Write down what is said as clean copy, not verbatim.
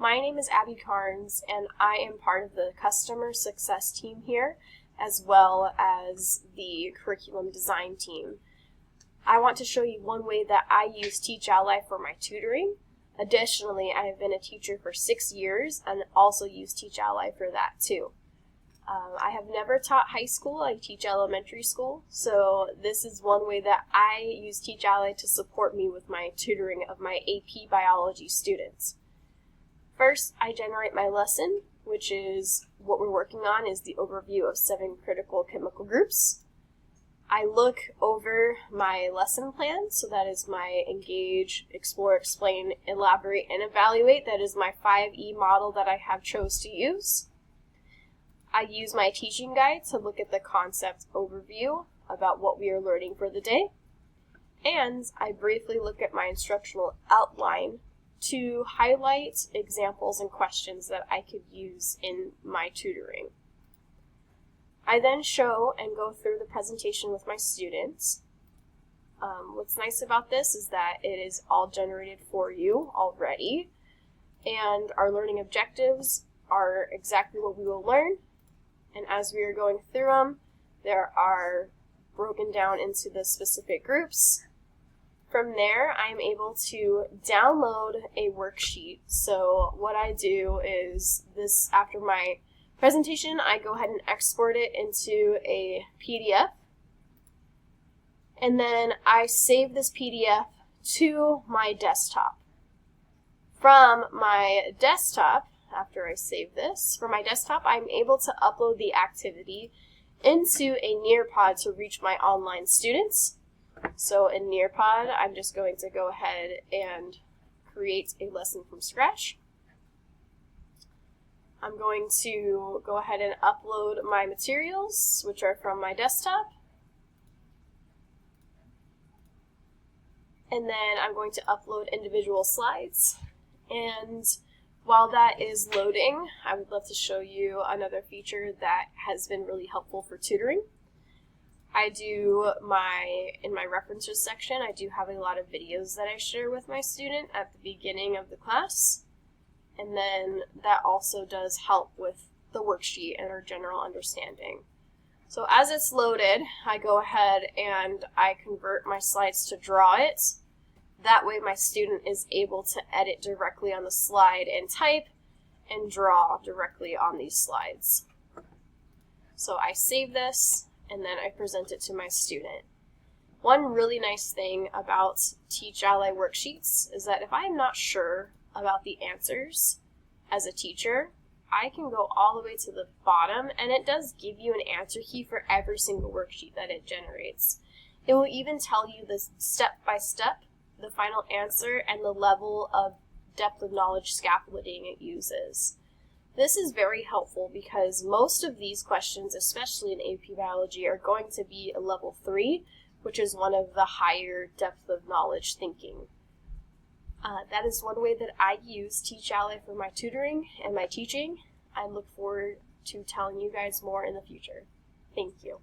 my name is Abbie Carnes, and I am part of the customer success team here, as well as the curriculum design team. I want to show you one way that I use Teachally for my tutoring. Additionally, I have been a teacher for 6 years and also use Teachally for that too. I have never taught high school. I teach elementary school, so this is one way that I use Teachally to support me with my tutoring of my AP biology students. First, I generate my lesson, which is what we're working on is the overview of 7 critical chemical groups. I look over my lesson plan, so that is my engage, explore, explain, elaborate, and evaluate. That is my 5E model that I have chose to use. I use my teaching guide to look at the concept overview about what we are learning for the day. And I briefly look at my instructional outline to highlight examples and questions that I could use in my tutoring. I then show and go through the presentation with my students. What's nice about this is that it is all generated for you already, and our learning objectives are exactly what we will learn. And as we are going through them, they are broken down into the specific groups. From there, I'm able to download a worksheet. So what I do is this, after my presentation, I go ahead and export it into a PDF. And then I save this PDF to my desktop. From my desktop, after I save this, from my desktop, I'm able to upload the activity into a Nearpod to reach my online students. So in Nearpod, I'm just going to go ahead and create a lesson from scratch. I'm going to go ahead and upload my materials, which are from my desktop. And then I'm going to upload individual slides. And while that is loading, I would love to show you another feature that has been really helpful for tutoring. In my references section, I do have a lot of videos that I share with my student at the beginning of the class. And then that also does help with the worksheet and our general understanding. So as it's loaded, I go ahead and I convert my slides to Draw It. That way my student is able to edit directly on the slide and type and draw directly on these slides. So I save this and then I present it to my student. One really nice thing about Teachally worksheets is that if I'm not sure about the answers as a teacher, I can go all the way to the bottom and it does give you an answer key for every single worksheet that it generates. It will even tell you the step-by-step, the final answer, and the level of depth of knowledge scaffolding it uses. This is very helpful because most of these questions, especially in AP Biology, are going to be a level 3, which is one of the higher depth of knowledge thinking. That is one way that I use Teachally for my tutoring and my teaching. I look forward to telling you guys more in the future. Thank you.